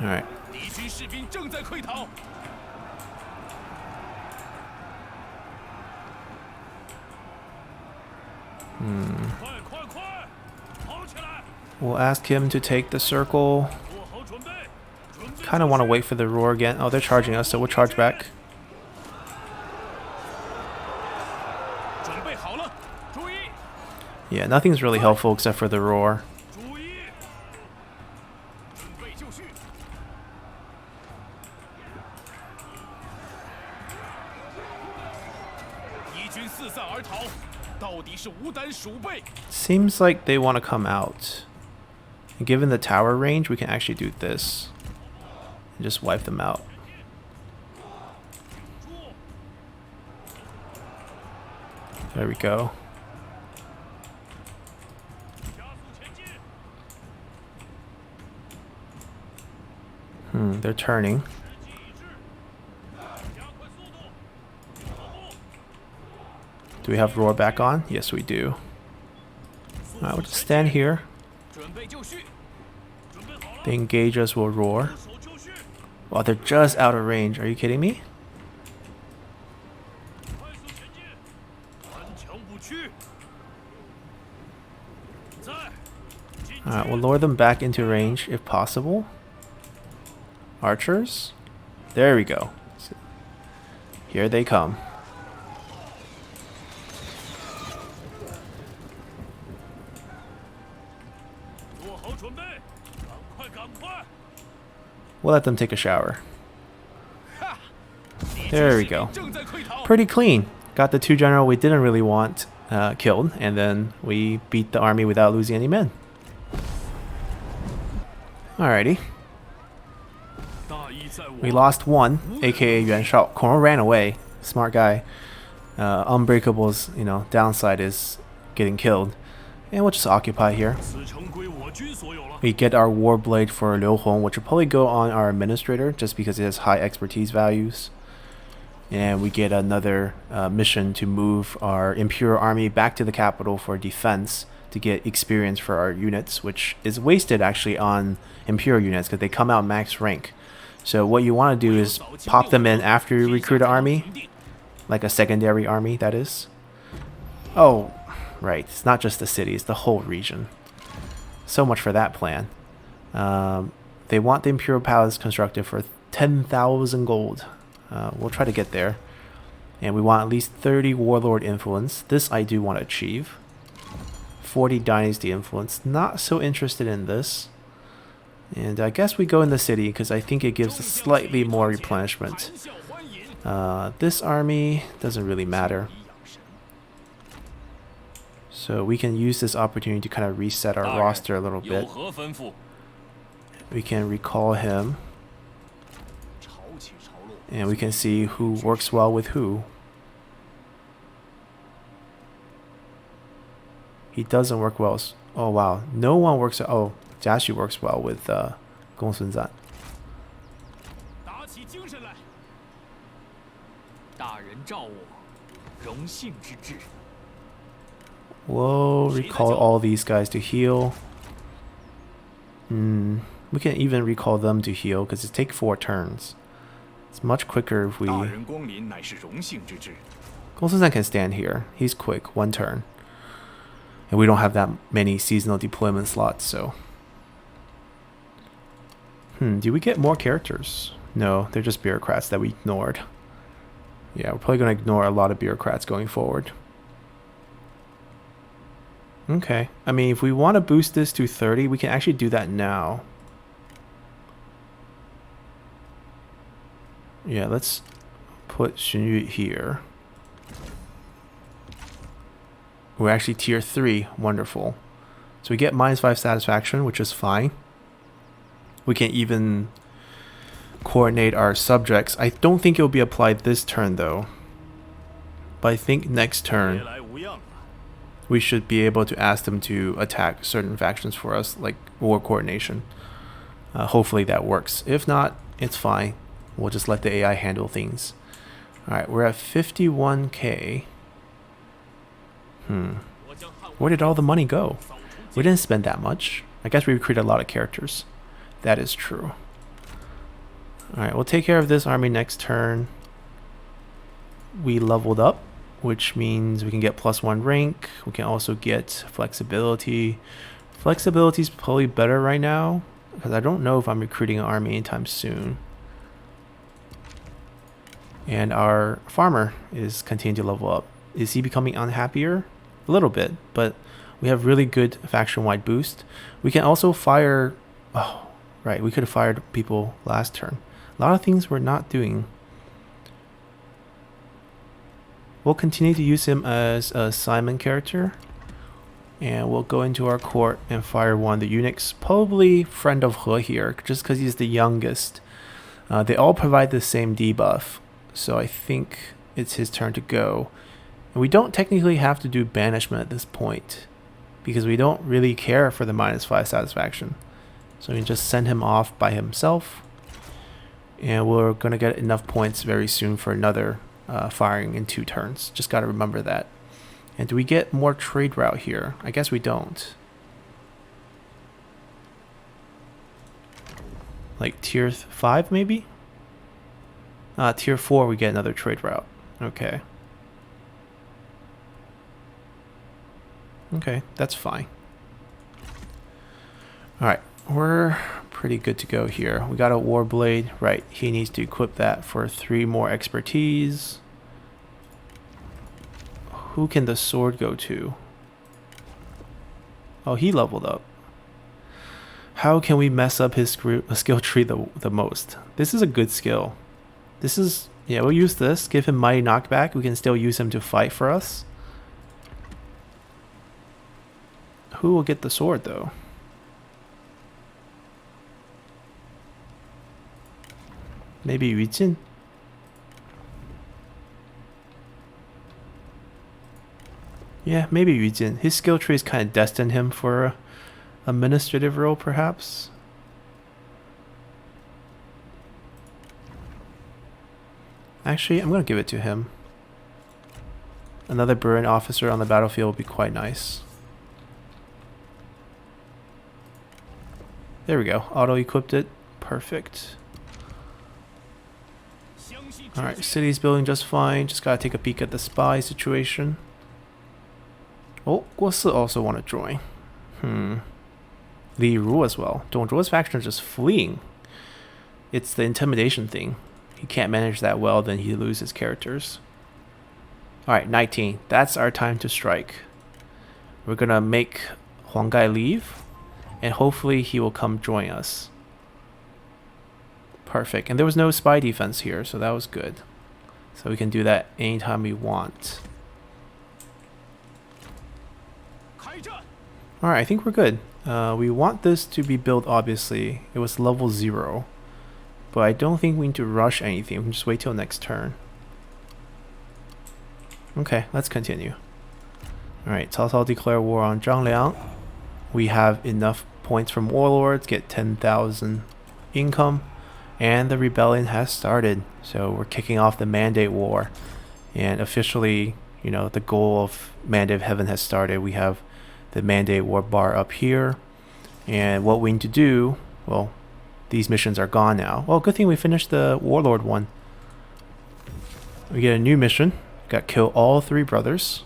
Alright. We'll ask him to take the circle. Kind of want to wait for the roar again. Oh, they're charging us, so we'll charge back. Yeah, nothing's really helpful except for the roar. Seems like they want to come out. And given the tower range, we can actually do this. And just wipe them out. There we go. They're turning. Do we have roar back on? Yes, we do. Alright, we'll just stand here. They engage us, we'll roar. Wow, they're just out of range. Are you kidding me? Alright, we'll lure them back into range if possible. Archers. There we go. Here they come. We'll let them take a shower. There we go. Pretty clean. Got the 2 general we didn't really want killed, and then we beat the army without losing any men. Alrighty. We lost 1, aka Yuan Shao. Kong ran away. Smart guy. Unbreakable's, you know, downside is getting killed. And we'll just occupy here. We get our Warblade for Liu Hong, which will probably go on our Administrator just because it has high expertise values. And we get another mission to move our Imperial army back to the capital for defense to get experience for our units, which is wasted actually on Imperial units because they come out max rank. So what you want to do is pop them in after you recruit an army, like a secondary army, that is. Oh, right. It's not just the city, it's the whole region. So much for that plan. They want the Imperial Palace constructed for 10,000 gold. We'll try to get there. And we want at least 30 Warlord influence. This I do want to achieve. 40 dynasty influence. Not so interested in this. And I guess we go in the city because I think it gives us slightly more replenishment. This army doesn't really matter. So we can use this opportunity to kind of reset our roster a little bit. We can recall him. And we can see who works well with who. He doesn't work well. Oh wow, no one works. Oh, Jiaxu works well with Gongsun-zan. We'll recall all these guys to heal. We can even recall them to heal because it takes 4 turns. It's much quicker if we... Gongsun-zan can stand here. He's quick, 1 turn. And we don't have that many seasonal deployment slots, so... do we get more characters? No, they're just bureaucrats that we ignored. Yeah, we're probably going to ignore a lot of bureaucrats going forward. Okay, I mean, if we want to boost this to 30, we can actually do that now. Yeah, let's put Xunyu here. We're actually tier 3. Wonderful. So we get -5 satisfaction, which is fine. We can even coordinate our subjects. I don't think it will be applied this turn, though. But I think next turn, we should be able to ask them to attack certain factions for us, like war coordination. Hopefully that works. If not, it's fine. We'll just let the AI handle things. Alright, we're at 51k. Where did all the money go? We didn't spend that much. I guess we recruited a lot of characters. That is true. Alright, we'll take care of this army next turn. We leveled up, which means we can get +1 rank. We can also get flexibility. Flexibility is probably better right now, because I don't know if I'm recruiting an army anytime soon. And our farmer is continuing to level up. Is he becoming unhappier? A little bit, but we have really good faction-wide boost. We can also fire... Oh, right, we could have fired people last turn. A lot of things we're not doing. We'll continue to use him as a Simon character. And we'll go into our court and fire one of the eunuchs. Probably friend of He here, just because he's the youngest. They all provide the same debuff. So I think it's his turn to go. And we don't technically have to do banishment at this point, because we don't really care for the -5 satisfaction. So we can just send him off by himself. And we're going to get enough points very soon for another firing in 2 turns. Just got to remember that. And do we get more trade route here? I guess we don't. Like tier 5 maybe? Tier 4 we get another trade route. Okay. Okay, that's fine. Alright, we're pretty good to go here. We got a Warblade. Right, he needs to equip that for 3 more expertise. Who can the sword go to? Oh, he leveled up. How can we mess up his skill tree the most? This is a good skill. This is... Yeah, we'll use this. Give him Mighty Knockback. We can still use him to fight for us. Who will get the sword, though? Maybe Yu Jin? Yeah, maybe Yu Jin. His skill tree is kind of destined him for a administrative role, perhaps. Actually, I'm going to give it to him. Another Burin officer on the battlefield would be quite nice. There we go. Auto-equipped it. Perfect. Alright, city's building just fine. Just gotta take a peek at the spy situation. Oh, Guosi also want to join. Li Ru as well. Dongzhuo's faction is just fleeing. It's the intimidation thing. He can't manage that well, then he loses characters. Alright, 19. That's our time to strike. We're gonna make Huang Gai leave, and hopefully he will come join us. Perfect. And there was no spy defense here, so that was good. So we can do that anytime we want. Alright, I think we're good. We want this to be built, obviously. It was level 0. But I don't think we need to rush anything. We can just wait till next turn. Okay, let's continue. Alright, Cao Cao declare war on Zhang Liang. We have enough points from warlords, get 10,000 income. And the rebellion has started. So we're kicking off the Mandate War. And officially, you know, the goal of Mandate of Heaven has started. We have the Mandate War bar up here. And what we need to do, well, these missions are gone now. Well, good thing we finished the Warlord one. We get a new mission. Got kill all 3 brothers.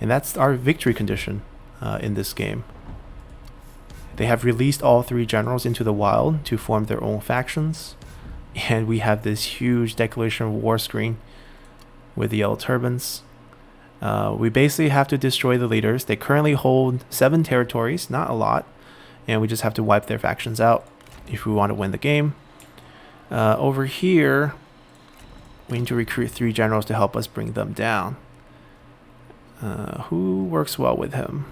And that's our victory condition in this game. They have released all 3 generals into the wild to form their own factions. And we have this huge declaration of war screen with the yellow turbans. We basically have to destroy the leaders. They currently hold 7 territories, not a lot. And we just have to wipe their factions out if we want to win the game. Over here, we need to recruit 3 generals to help us bring them down. Who works well with him?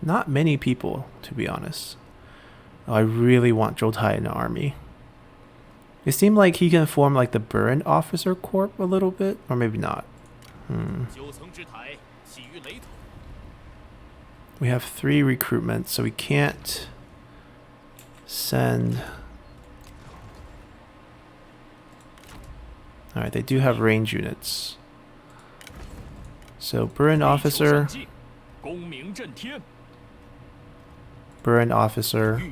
Not many people, to be honest. Oh, I really want Zhou Tai in the army. It seemed like he can form like the Burn Officer Corps a little bit, or maybe not. We have 3 recruitments, so we can't send. Alright, they do have range units. So Burn Officer. Burn Officer.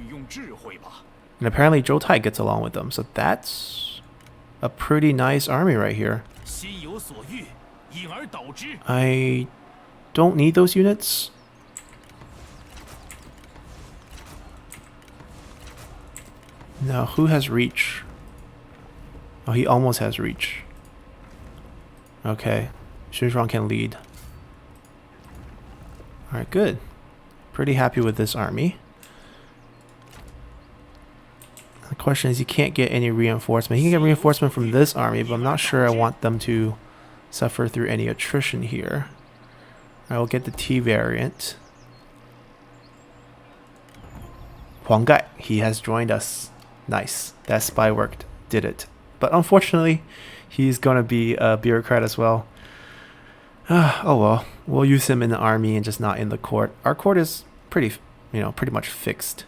And apparently Zhou Tai gets along with them, so that's a pretty nice army right here. I don't need those units. Now, who has reach? Oh, he almost has reach. Okay. Xu Zhuang can lead. Alright, good. Pretty happy with this army. The question is, you can't get any reinforcement. You can get reinforcement from this army, but I'm not sure I want them to suffer through any attrition here. I will get the T variant. Huang Gai, he has joined us. Nice. That spy worked. Did it. But unfortunately, he's going to be a bureaucrat as well. Oh well. We'll use him in the army and just not in the court. Our court is pretty much fixed.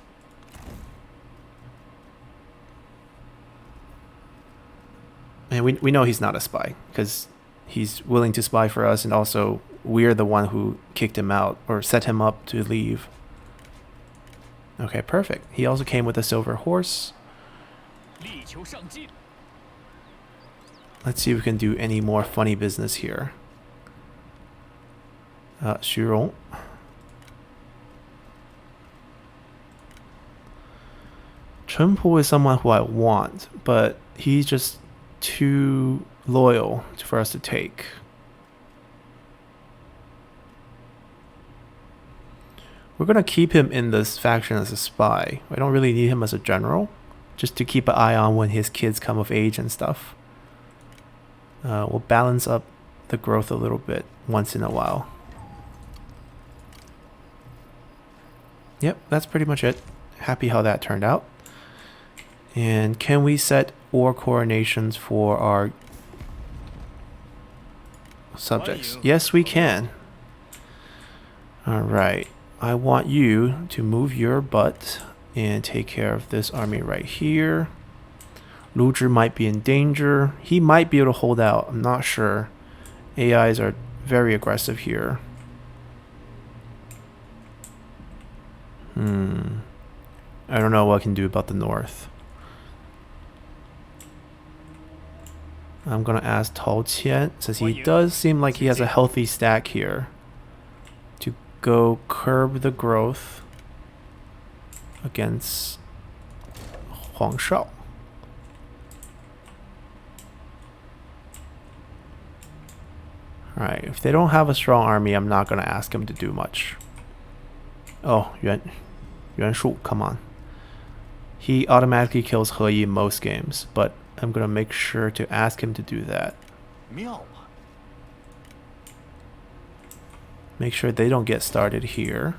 And we know he's not a spy because he's willing to spy for us, and also we're the one who kicked him out or set him up to leave. Okay, perfect. He also came with a silver horse. Let's see if we can do any more funny business here. Xu Rong. Chen Po is someone who I want, but he's just too loyal for us to take. We're gonna keep him in this faction as a spy. I don't really need him as a general, just to keep an eye on when his kids come of age and stuff. We'll balance up the growth a little bit once in a while. Yep, that's pretty much it. Happy how that turned out. And can we set war coronations for our subjects? Yes, we can. Alright. I want you to move your butt and take care of this army right here. Lu Zhi might be in danger. He might be able to hold out. I'm not sure. AIs are very aggressive here. I don't know what I can do about the north. I'm gonna ask Tao Qian, since he does seem like he has a healthy stack here, to go curb the growth against Huang Shao. Alright, if they don't have a strong army, I'm not gonna ask him to do much. Oh, Yuan Shu, come on. He automatically kills He Yi most games, but I'm gonna make sure to ask him to do that. 妙啊！ Make sure they don't get started here.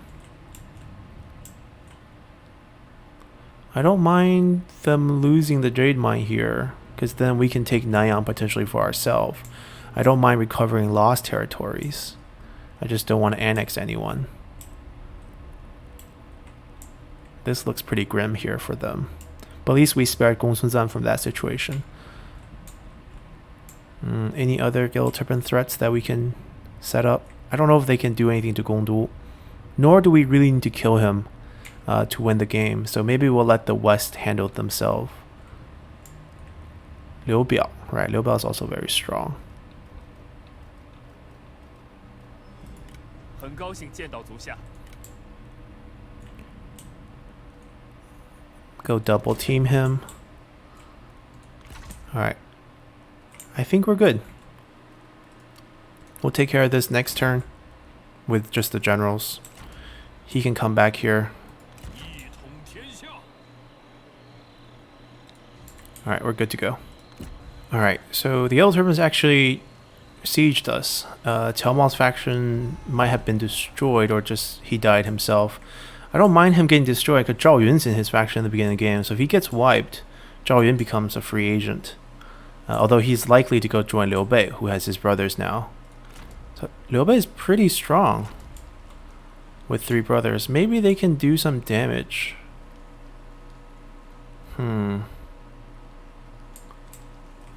I don't mind them losing the Jade Mine here, because then we can take Nanyang potentially for ourselves. I don't mind recovering lost territories. I just don't want to annex anyone. This looks pretty grim here for them. But at least we spared Gongsun-zan from that situation. Any other Yellow Turban threats that we can set up? I don't know if they can do anything to Gongdu. Nor do we really need to kill him to win the game. So maybe we'll let the West handle it themselves. Liu Biao. Right, Liu Biao is also very strong. 很高兴见到足下。 Go double team him. Alright. I think we're good. We'll take care of this next turn with just the generals. He can come back here. Alright, we're good to go. Alright, so the Yellow Turbans actually sieged us. Tiao Mao's faction might have been destroyed, or just he died himself. I don't mind him getting destroyed because Zhao Yun's in his faction in the beginning of the game, so if he gets wiped, Zhao Yun becomes a free agent. Although he's likely to go join Liu Bei, who has his brothers now. So Liu Bei is pretty strong with 3 brothers. Maybe they can do some damage.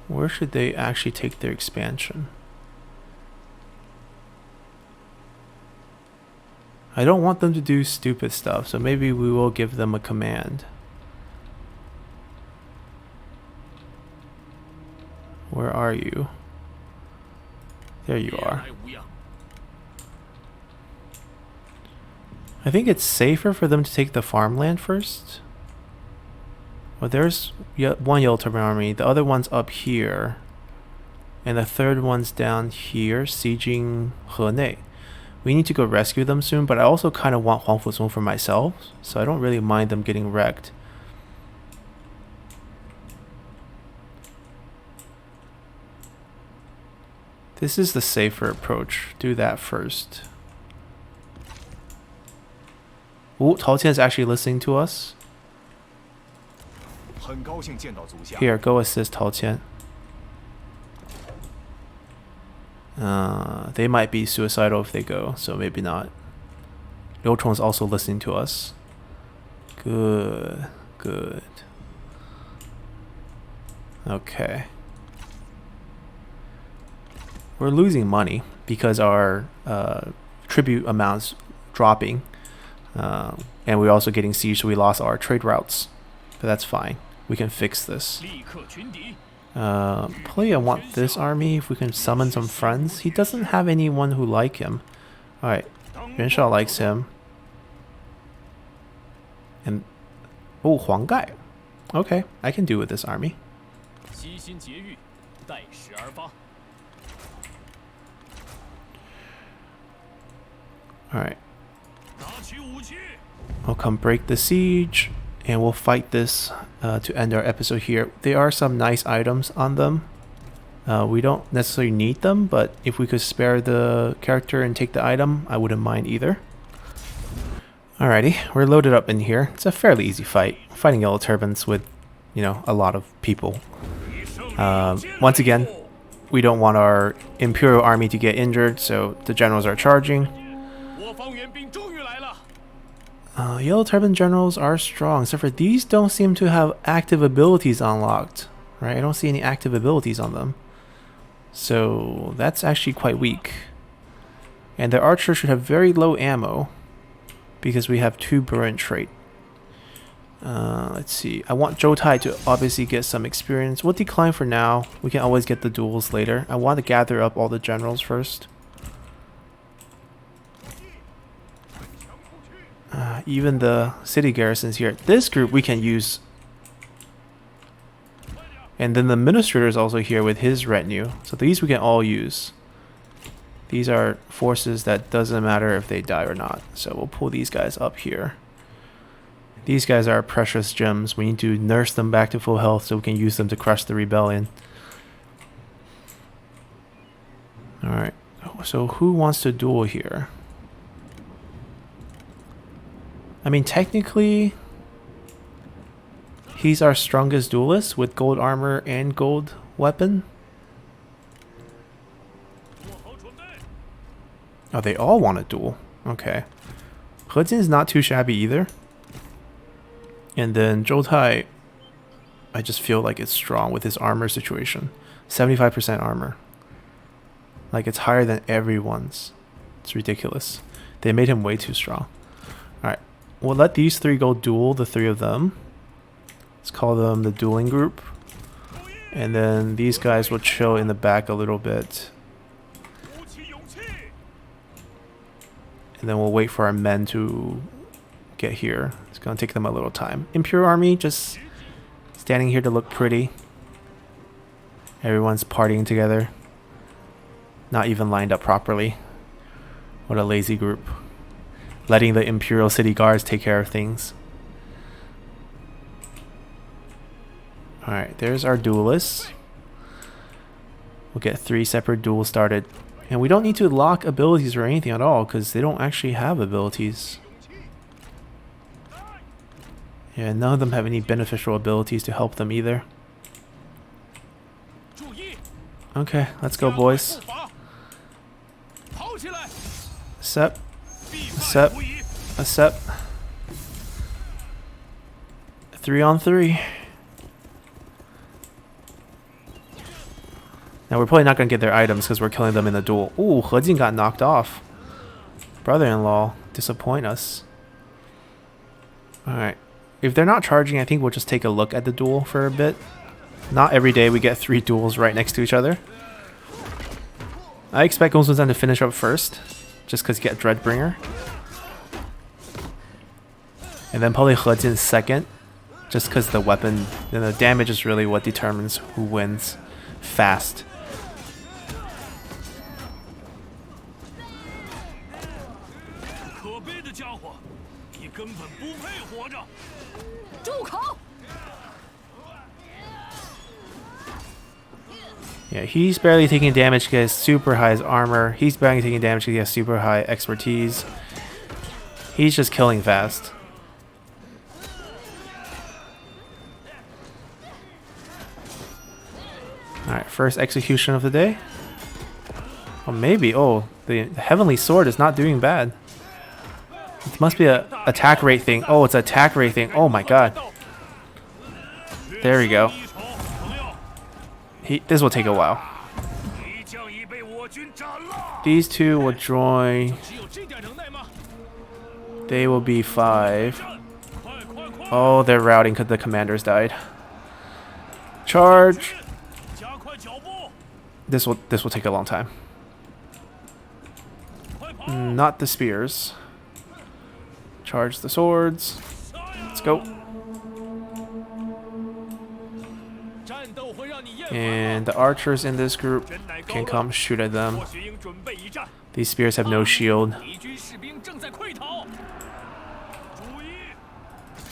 Where should they actually take their expansion? I don't want them to do stupid stuff, so maybe we will give them a command. Where are you? There you are. I think it's safer for them to take the farmland first. Well, there's one Yellow Turban army, the other one's up here. And the third one's down here, sieging Henei. We need to go rescue them soon, but I also kind of want Huang Fuzong for myself, so I don't really mind them getting wrecked. This is the safer approach. Do that first. Oh, Tao Qian is actually listening to us. Here, go assist Tao Qian. They might be suicidal if they go, so maybe not. Liu Chong is also listening to us. Good, good. Okay. We're losing money because our tribute amounts dropping. And we're also getting siege, so we lost our trade routes. But that's fine. We can fix this. Probably I want this army if we can summon some friends. He doesn't have anyone who like him. Alright, Yuan Shao likes him. And oh, Huang Gai. Okay, I can do with this army. Alright. I'll come break the siege. And we'll fight this to end our episode here. There are some nice items on them. We don't necessarily need them, but if we could spare the character and take the item, I wouldn't mind either. Alrighty, we're loaded up in here. It's a fairly easy fight. Fighting Yellow Turbans with, you know, a lot of people. Once again, we don't want our Imperial army to get injured, so the generals are charging. Yellow Turban generals are strong, except for these don't seem to have active abilities unlocked. Right? I don't see any active abilities on them. So that's actually quite weak. And their archers should have very low ammo because we have 2 Burin trait. Let's see. I want Zhou Tai to obviously get some experience. We'll decline for now. We can always get the duels later. I want to gather up all the generals first. Even the city garrisons here. This group we can use. And then the administrator is also here with his retinue. So these we can all use. These are forces that doesn't matter if they die or not. So we'll pull these guys up here. These guys are precious gems. We need to nurse them back to full health so we can use them to crush the rebellion. Alright, so who wants to duel here? I mean, technically, he's our strongest duelist with gold armor and gold weapon. Oh, they all want to duel. Okay. He Jin is not too shabby either. And then Zhou Tai, I just feel like it's strong with his armor situation. 75% armor. Like, it's higher than everyone's. It's ridiculous. They made him way too strong. Alright. We'll let these three go duel, the three of them. Let's call them the dueling group. And then these guys will chill in the back a little bit. And then we'll wait for our men to get here. It's going to take them a little time. Imperial army just standing here to look pretty. Everyone's partying together. Not even lined up properly. What a lazy group. Letting the Imperial city guards take care of things. Alright, there's our duelists. We'll get 3 separate duels started. And we don't need to lock abilities or anything at all, because they don't actually have abilities. Yeah, none of them have any beneficial abilities to help them either. Okay, let's go, boys. Accept. Accept. Accept. 3 on 3. Now we're probably not going to get their items because we're killing them in the duel. Ooh, He Jin got knocked off. Brother-in-law, disappoint us. Alright. If they're not charging, I think we'll just take a look at the duel for a bit. Not every day we get 3 duels right next to each other. I expect Gongsun-san to finish up first, just because you get Dreadbringer. And then probably He Jin second, just because the weapon and the damage is really what determines who wins fast. Yeah, he's barely taking damage because he has super high armor. He's barely taking damage because he has super high expertise. He's just killing fast. Alright, first execution of the day. Oh, maybe. Oh, the Heavenly Sword is not doing bad. It must be a attack rate thing. Oh, it's an attack rate thing. Oh my god. There we go. This will take a while. These 2 will join. They will be 5. Oh, they're routing because the commanders died. Charge. This will take a long time. Not the spears. Charge the swords. Let's go. And the archers in this group can come shoot at them. These spears have no shield.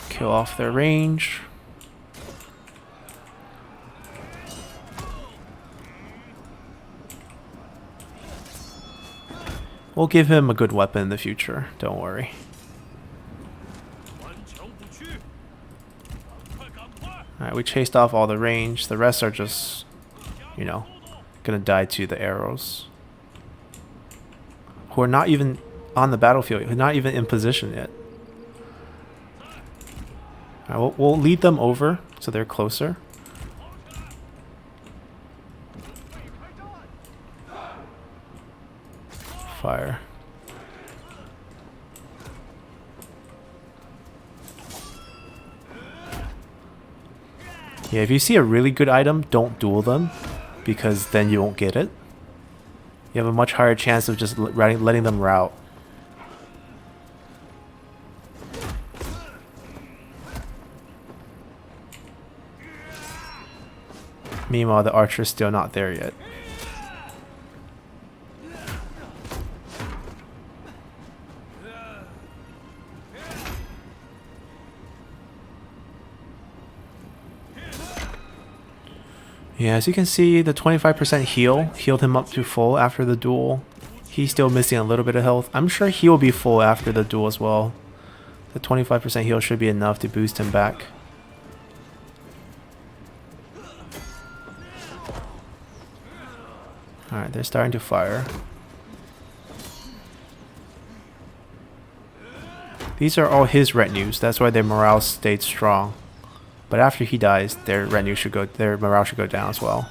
Kill off their range. We'll give him a good weapon in the future, don't worry. Alright, we chased off all the range. The rest are just, you know, gonna die to the arrows. Who are not even on the battlefield, who are not even in position yet. Alright, we'll lead them over so they're closer. Fire. Yeah, if you see a really good item, don't duel them, because then you won't get it. You have a much higher chance of just letting them rout. Meanwhile, the archer's still not there yet. Yeah, as you can see, the 25% heal healed him up to full after the duel. He's still missing a little bit of health. I'm sure he will be full after the duel as well. The 25% heal should be enough to boost him back. Alright, they're starting to fire. These are all his retinues, that's why their morale stayed strong. But after he dies, their morale should go down as well.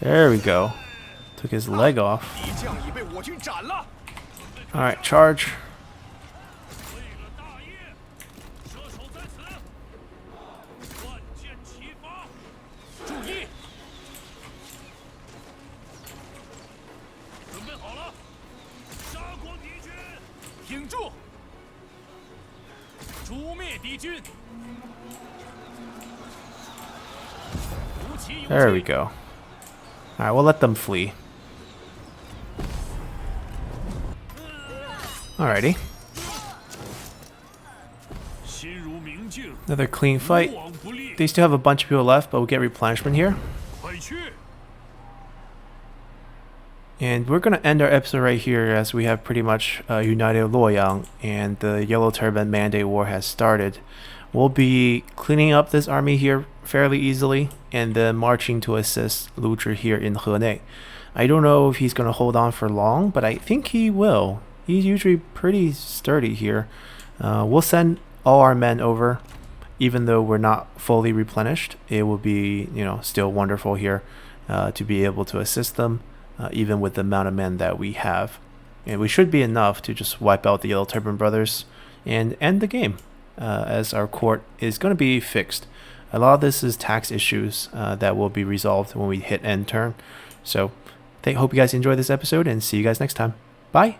There we go. Took his leg off. Alright, charge. There we go. Alright, we'll let them flee. Alrighty. Another clean fight. They still have a bunch of people left, but we'll get replenishment here. And we're going to end our episode right here as we have pretty much united Luoyang and the Yellow Turban Mandate War has started. We'll be cleaning up this army here fairly easily and then marching to assist Lu Zhi here in Henei. I don't know if he's going to hold on for long, but I think he will. He's usually pretty sturdy here. We'll send all our men over, even though we're not fully replenished. It will be, still wonderful here to be able to assist them, even with the amount of men that we have. And we should be enough to just wipe out the Yellow Turban brothers and end the game, as our court is going to be fixed. A lot of this is tax issues that will be resolved when we hit end turn. So, hope you guys enjoyed this episode and see you guys next time. Bye!